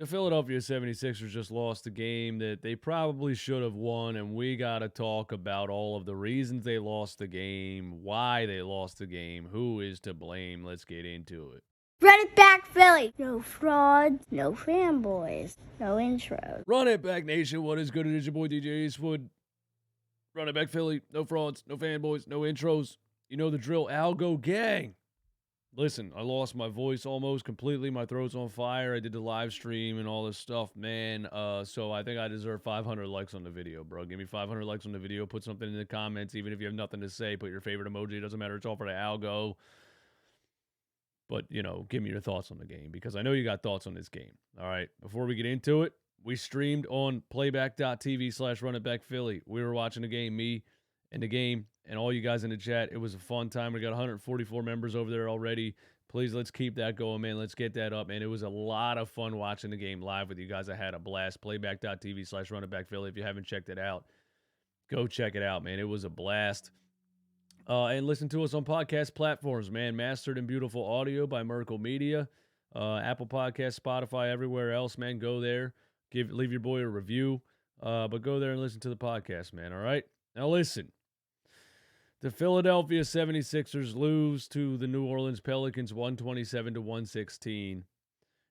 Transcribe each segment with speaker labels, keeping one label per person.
Speaker 1: The Philadelphia 76ers just lost a game that they probably should have won, and we got to talk about all of the reasons they lost the game, why they lost the game, who is to blame. Let's get into it.
Speaker 2: Run it back, Philly! No frauds, no fanboys, no intros.
Speaker 1: Run it back, nation. What is good? It is your boy DJ Eastwood. Run it back, Philly. No frauds, no fanboys, no intros. You know the drill. Algo gang. Listen, I lost my voice almost completely. My throat's on fire. I did the live stream and all this stuff, man. So I think I deserve 500 likes on the video, bro. Give me 500 likes on the video. Put something in the comments. Even if you have nothing to say, put your favorite emoji. It doesn't matter. It's all for the algo. But, you know, give me your thoughts on the game because I know you got thoughts on this game. All right. Before we get into it, we streamed on playback.tv/runitbackphilly. We were watching the game, me and the game, and all you guys in the chat. It was a fun time. We got 144 members over there already. Please, let's keep that going, man. Let's get that up, man. It was a lot of fun watching the game live with you guys. I had a blast. Playback.tv/runitbackphilly. If you haven't checked it out, go check it out, man. It was a blast. And listen to us on podcast platforms, man. Mastered and Beautiful Audio by Mccullumn Media. Apple Podcasts, Spotify, everywhere else, man. Go there. Leave your boy a review. But go there and listen to the podcast, man. All right? Now listen. The Philadelphia 76ers lose to the New Orleans Pelicans 127-116.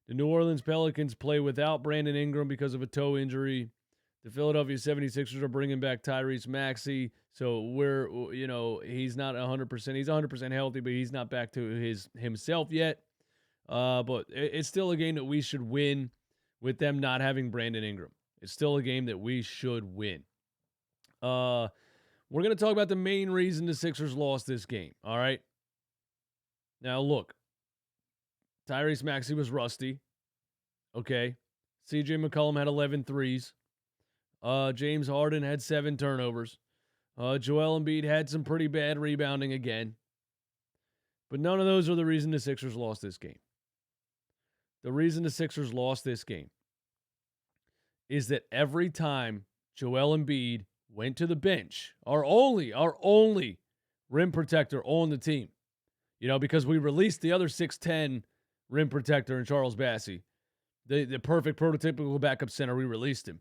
Speaker 1: The New Orleans Pelicans play without Brandon Ingram because of a toe injury. The Philadelphia 76ers are bringing back Tyrese Maxey. So he's not 100%. He's 100% healthy, but he's not back to himself yet. But it's still a game that we should win with them not having Brandon Ingram. It's still a game that we should win. We're going to talk about the main reason the Sixers lost this game, all right? Now, look. Tyrese Maxey was rusty, okay? CJ McCullumn had 11 threes. James Harden had 7 turnovers. Joel Embiid had some pretty bad rebounding again. But none of those are the reason the Sixers lost this game. The reason the Sixers lost this game is that every time Joel Embiid went to the bench, our only rim protector on the team, because we released the other 6'10" rim protector in Charles Bassey, the perfect prototypical backup center, we released him.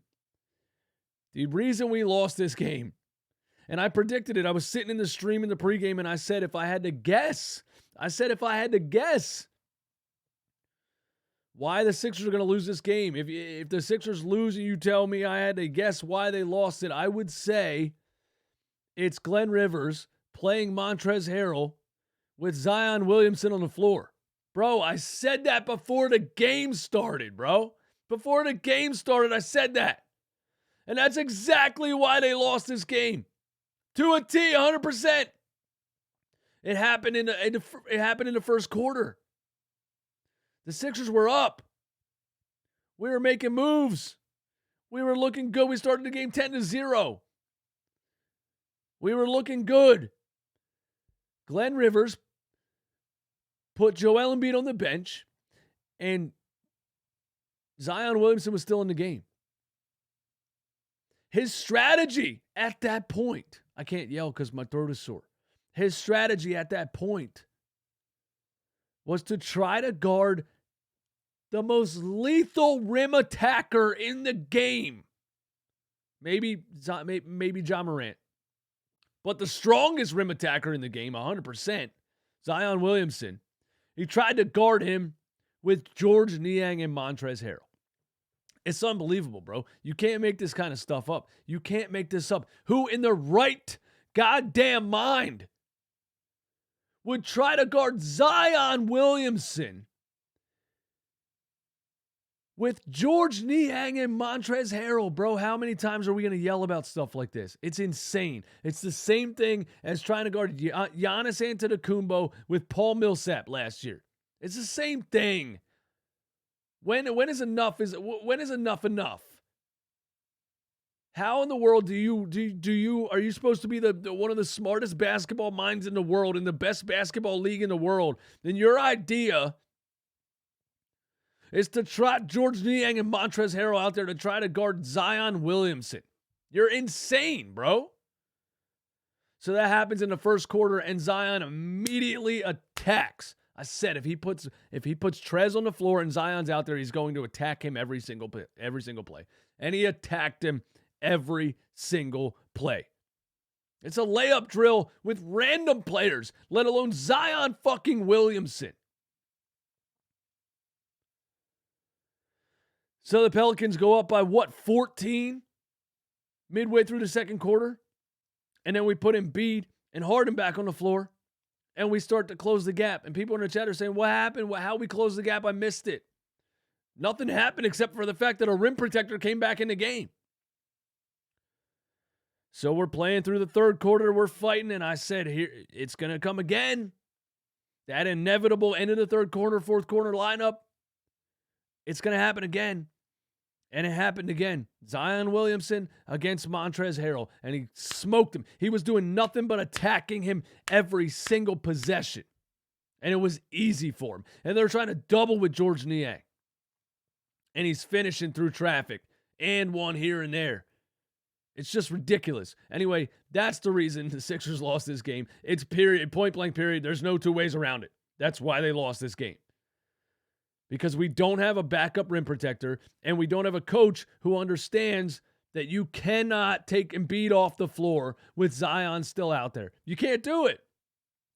Speaker 1: The reason we lost this game, and I predicted it, I was sitting in the stream in the pregame, and I said if I had to guess why the Sixers are going to lose this game, if the Sixers lose and you tell me I had to guess why they lost it, I would say it's Glenn Rivers playing Montrezl Harrell with Zion Williamson on the floor. Bro, I said that before the game started, bro. Before the game started, I said that. And that's exactly why they lost this game. To a T, 100%. It happened in the first quarter. The Sixers were up. We were making moves. We were looking good. We started the game 10-0. We were looking good. Glenn Rivers put Joel Embiid on the bench, and Zion Williamson was still in the game. His strategy at that point, I can't yell because my throat is sore. His strategy at that point was to try to guard the most lethal rim attacker in the game. Maybe Ja Morant. But the strongest rim attacker in the game, 100%, Zion Williamson. He tried to guard him with George Niang and Montrezl Harrell. It's unbelievable, bro. You can't make this kind of stuff up. You can't make this up. Who in their right goddamn mind would try to guard Zion Williamson with George Niang and Montrezl Harrell, bro? How many times are we going to yell about stuff like this? It's insane. It's the same thing as trying to guard Giannis Antetokounmpo with Paul Millsap last year. It's the same thing. When is enough enough? How in the world are you supposed to be the one of the smartest basketball minds in the world, in the best basketball league in the world? Then your idea is to trot George Niang and Montrezl Harrell out there to try to guard Zion Williamson. You're insane, bro. So that happens in the first quarter, and Zion immediately attacks. I said if he puts Trez on the floor and Zion's out there, he's going to attack him every single play. And he attacked him every single play. It's a layup drill with random players, let alone Zion fucking Williamson. So the Pelicans go up by 14 midway through the second quarter. And then we put Embiid and Harden back on the floor. And we start to close the gap. And people in the chat are saying, what happened? How we closed the gap? I missed it. Nothing happened except for the fact that a rim protector came back in the game. So we're playing through the third quarter. We're fighting. And I said, here, it's going to come again. That inevitable end of the third quarter, fourth quarter lineup. It's going to happen again. And it happened again. Zion Williamson against Montrezl Harrell. And he smoked him. He was doing nothing but attacking him every single possession. And it was easy for him. And they're trying to double with George Niang. And he's finishing through traffic. And one here and there. It's just ridiculous. Anyway, that's the reason the Sixers lost this game. It's period, point blank period. There's no two ways around it. That's why they lost this game. Because we don't have a backup rim protector, and we don't have a coach who understands that you cannot take Embiid off the floor with Zion still out there. You can't do it.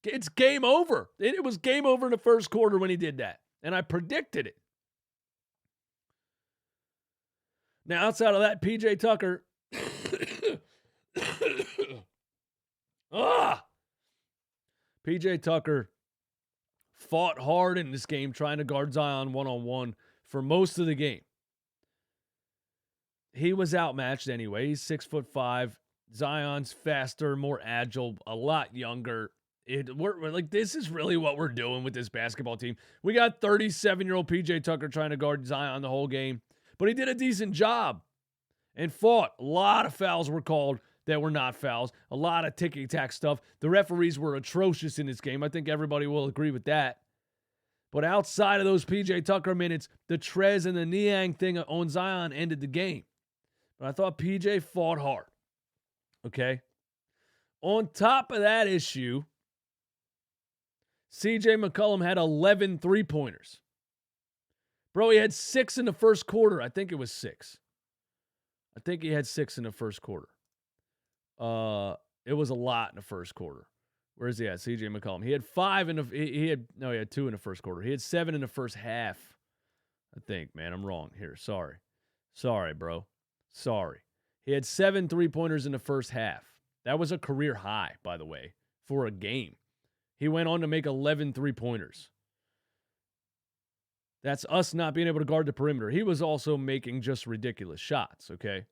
Speaker 1: It's game over. It was game over in the first quarter when he did that, and I predicted it. Now, outside of that, PJ Tucker. PJ Tucker fought hard in this game trying to guard Zion one-on-one for most of the game. He was outmatched anyway. He's 6'5". Zion's faster, more agile, a lot younger. We're like, this is really what we're doing with this basketball team. We got 37-year-old PJ Tucker trying to guard Zion the whole game, but he did a decent job and fought. A lot of fouls were called that were not fouls. A lot of ticky-tack stuff. The referees were atrocious in this game. I think everybody will agree with that. But outside of those PJ Tucker minutes, the Trez and the Niang thing on Zion ended the game. But I thought PJ fought hard. Okay? On top of that issue, CJ McCullum had 11 three-pointers. Bro, he had 6 in the first quarter. I think it was 6. I think he had 6 in the first quarter. It was a lot in the first quarter. Where is he at? CJ McCollum. He had 5 in the he had 2 in the first quarter. He had 7 in the first half. I think, man, I'm wrong here. Sorry, bro. Sorry. He had 7 3-pointers in the first half. That was a career high, by the way, for a game. He went on to make 11 3-pointers. That's us not being able to guard the perimeter. He was also making just ridiculous shots, okay?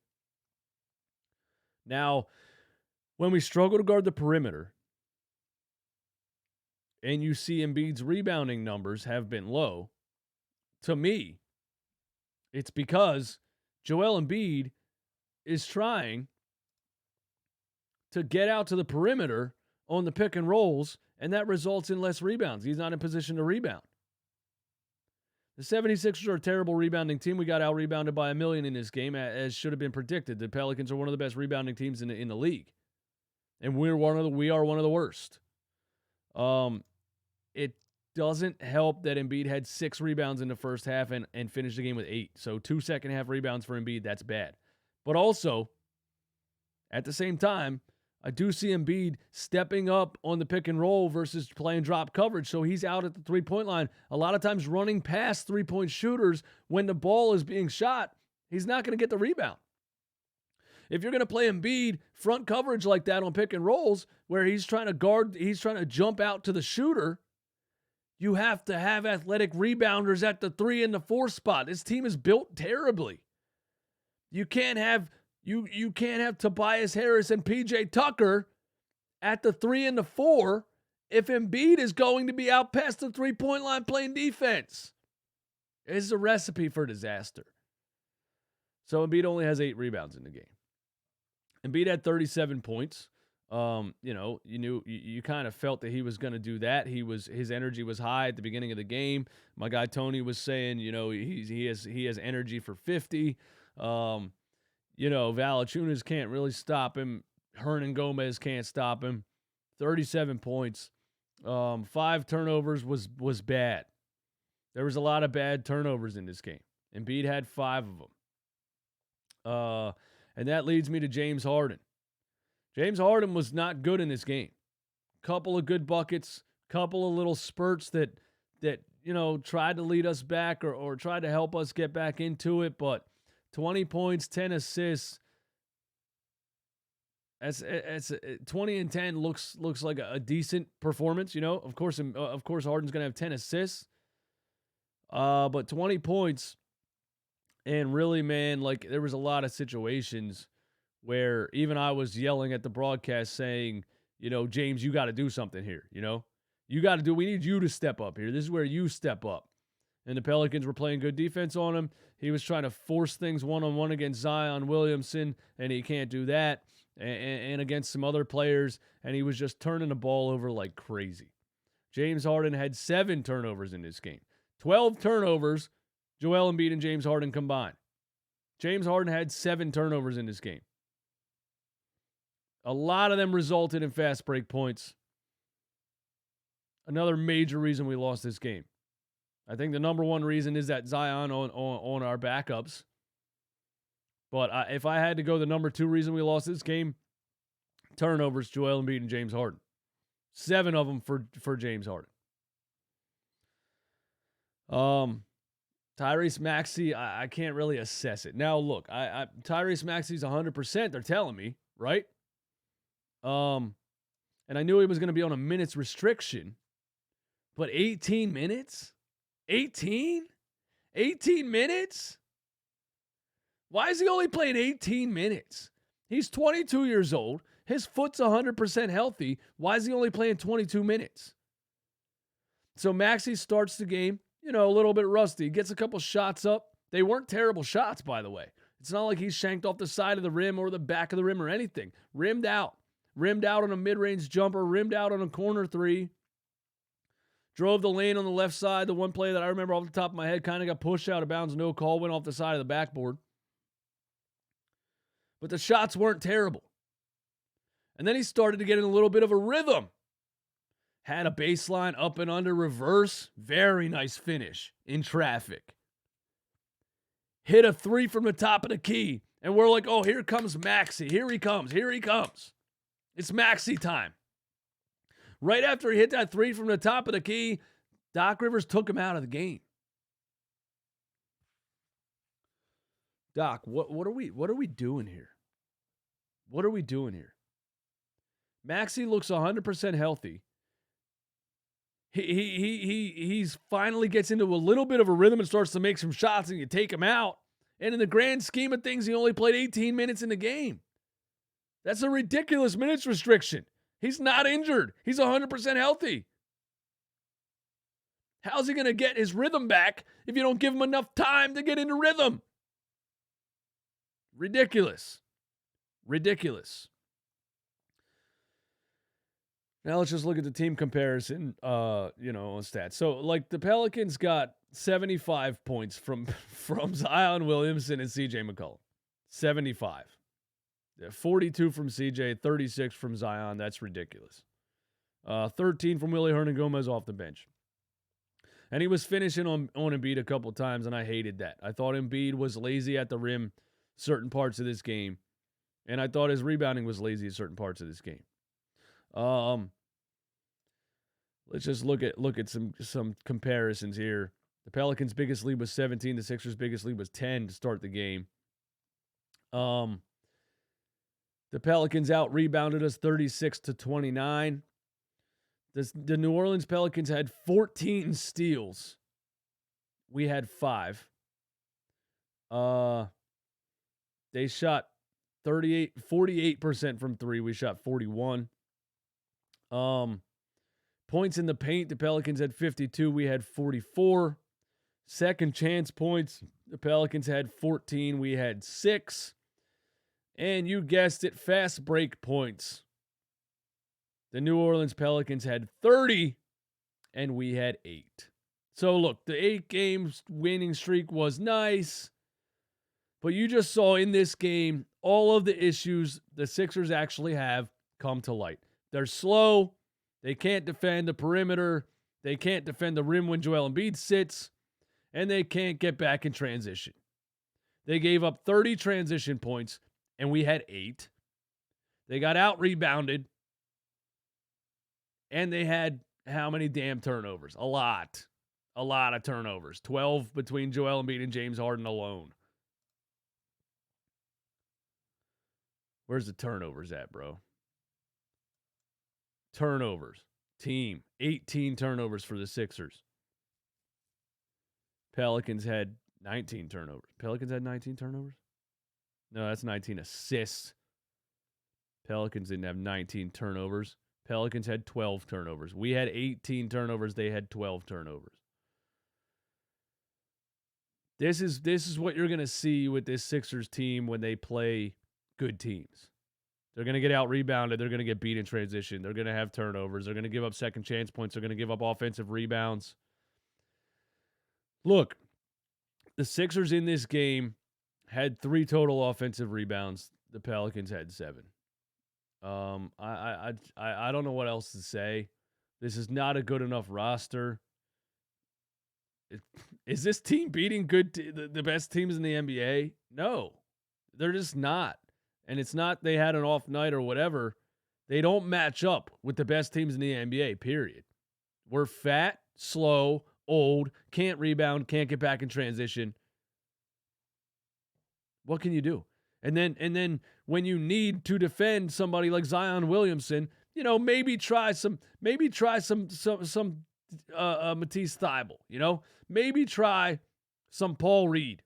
Speaker 1: Now, when we struggle to guard the perimeter, and you see Embiid's rebounding numbers have been low, to me, it's because Joel Embiid is trying to get out to the perimeter on the pick and rolls, and that results in less rebounds. He's not in position to rebound. The 76ers are a terrible rebounding team. We got out-rebounded by 1 million in this game, as should have been predicted. The Pelicans are one of the best rebounding teams in the league. And we are one of the worst. It doesn't help that Embiid had 6 rebounds in the first half and finished the game with 8. So 2 second-half rebounds for Embiid, that's bad. But also, at the same time, I do see Embiid stepping up on the pick and roll versus playing drop coverage. So he's out at the three-point line. A lot of times running past three-point shooters when the ball is being shot, he's not going to get the rebound. If you're going to play Embiid front coverage like that on pick and rolls where he's trying to jump out to the shooter, you have to have athletic rebounders at the 3 and the 4 spot. This team is built terribly. You can't have Tobias Harris and PJ Tucker at the 3 and the 4 if Embiid is going to be out past the 3-point line playing defense. It's a recipe for disaster. So Embiid only has 8 rebounds in the game. Embiid had 37 points. You kind of felt that he was going to do that. His energy was high at the beginning of the game. My guy Tony was saying, he has energy for 50. Valanciunas can't really stop him. Hernan Gomez can't stop him. 37 points. 5 turnovers was bad. There was a lot of bad turnovers in this game. Embiid had 5 of them. And that leads me to James Harden. James Harden was not good in this game. Couple of good buckets, couple of little spurts that tried to lead us back or tried to help us get back into it, but 20 points, 10 assists. As 20 and 10 looks like a decent performance, Of course, Harden's going to have 10 assists. But 20 points, and really, man, like there was a lot of situations where even I was yelling at the broadcast saying, James, you got to do something here, we need you to step up here. This is where you step up. And the Pelicans were playing good defense on him. He was trying to force things one-on-one against Zion Williamson, and he can't do that. And against some other players, and he was just turning the ball over like crazy. James Harden had 7 turnovers in this game. 12 turnovers, Joel Embiid and James Harden combined. James Harden had 7 turnovers in this game. A lot of them resulted in fast break points. Another major reason we lost this game. I think the number one reason is that Zion on our backups. But if I had to go the number 2 reason we lost this game, turnovers, Joel Embiid and James Harden. 7 of them for James Harden. Tyrese Maxey, I can't really assess it. Now, look, Tyrese Maxey's 100%, they're telling me, right? And I knew he was going to be on a minutes restriction, but 18 minutes? 18 minutes? Why is he only playing 18 minutes? He's 22 years old. His foot's 100% healthy. Why is he only playing 22 minutes? So Maxey starts the game, a little bit rusty. Gets a couple shots up. They weren't terrible shots, by the way. It's not like he's shanked off the side of the rim or the back of the rim or anything. Rimmed out. Rimmed out on a mid-range jumper. Rimmed out on a corner 3. Drove the lane on the left side. The one play that I remember off the top of my head kind of got pushed out of bounds. No call. Went off the side of the backboard. But the shots weren't terrible. And then he started to get in a little bit of a rhythm. Had a baseline up and under reverse. Very nice finish in traffic. Hit a 3 from the top of the key. And we're like, oh, here comes Maxey. Here he comes. It's Maxey time. Right after he hit that 3 from the top of the key, Doc Rivers took him out of the game. Doc, what are we doing here? What are we doing here? Maxey looks 100% healthy. He's finally gets into a little bit of a rhythm and starts to make some shots, and you take him out. And in the grand scheme of things, he only played 18 minutes in the game. That's a ridiculous minutes restriction. He's not injured. He's 100% healthy. How's he going to get his rhythm back if you don't give him enough time to get into rhythm? Ridiculous. Now let's just look at the team comparison, on stats. So, like, the Pelicans got 75 points from Zion Williamson and CJ McCullum. 75. 42 from CJ, 36 from Zion. That's ridiculous. 13 from Willie Hernangomez off the bench. And he was finishing on Embiid a couple times, and I hated that. I thought Embiid was lazy at the rim certain parts of this game. And I thought his rebounding was lazy at certain parts of this game. Let's just look at some comparisons here. The Pelicans' biggest lead was 17. The Sixers' biggest lead was 10 to start the game. The Pelicans out-rebounded us 36-29. The New Orleans Pelicans had 14 steals. We had 5. They shot 48% from 3. We shot 41. Points in the paint, the Pelicans had 52. We had 44. Second chance points, the Pelicans had 14. We had 6. And you guessed it, fast break points. The New Orleans Pelicans had 30, and we had 8. So look, the 8-game winning streak was nice, but you just saw in this game all of the issues the Sixers actually have come to light. They're slow. They can't defend the perimeter. They can't defend the rim when Joel Embiid sits. And they can't get back in transition. They gave up 30 transition points, and we had 8. They got out-rebounded, and they had how many damn turnovers? A lot. A lot of turnovers. 12 between Joel Embiid and James Harden alone. Where's the turnovers at, bro? Turnovers. Team. 18 turnovers for the Sixers. Pelicans had 19 turnovers. Pelicans had 19 turnovers? No, that's 19 assists. Pelicans didn't have 19 turnovers. Pelicans had 12 turnovers. We had 18 turnovers. They had 12 turnovers. This is what you're going to see with this Sixers team when they play good teams. They're going to get out-rebounded. They're going to get beat in transition. They're going to have turnovers. They're going to give up second chance points. They're going to give up offensive rebounds. Look, the Sixers in this game had 3 total offensive rebounds. The Pelicans had 7. I don't know what else to say. This is not a good enough roster. Is this team beating the best teams in the NBA? No, they're just not. And it's not they had an off night or whatever. They don't match up with the best teams in the NBA, period. We're fat, slow, old, can't rebound, can't get back in transition. What can you do? And then when you need to defend somebody like Zion Williamson, maybe try some Matisse Thybulle, maybe try some Paul Reed.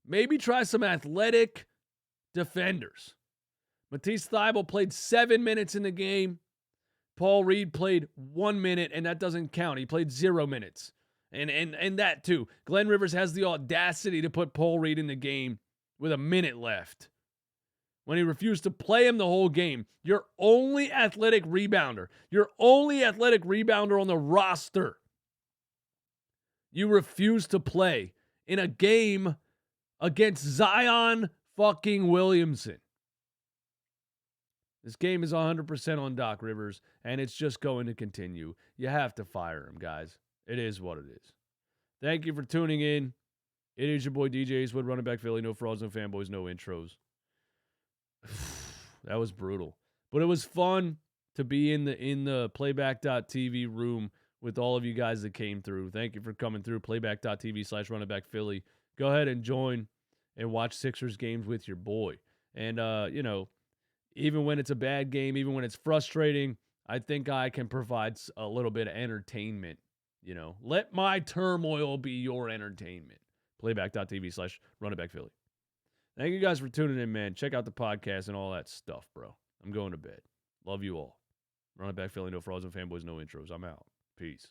Speaker 1: Maybe try some athletic defenders. Matisse Thybulle played 7 minutes in the game. Paul Reed played 1 minute, and that doesn't count. He played 0 minutes. And that too. Glenn Rivers has the audacity to put Paul Reed in the game with a minute left when he refused to play him the whole game. Your only athletic rebounder. Your only athletic rebounder on the roster. You refuse to play in a game against Zion fucking Williamson. This game is 100% on Doc Rivers, and it's just going to continue. You have to fire him, guys. It is what it is. Thank you for tuning in. It is your boy DJ Eastwood, running back Philly. No frauds, no fanboys, no intros. That was brutal. But it was fun to be in the playback.tv room with all of you guys that came through. Thank you for coming through. Playback.tv/running back Philly. Go ahead and join and watch Sixers games with your boy. And, even when it's a bad game, even when it's frustrating, I think I can provide a little bit of entertainment. Let my turmoil be your entertainment. Playback.tv/runningback Philly. Thank you guys for tuning in, man. Check out the podcast and all that stuff, bro. I'm going to bed. Love you all. Running back Philly, no frauds and fanboys, no intros. I'm out. Peace.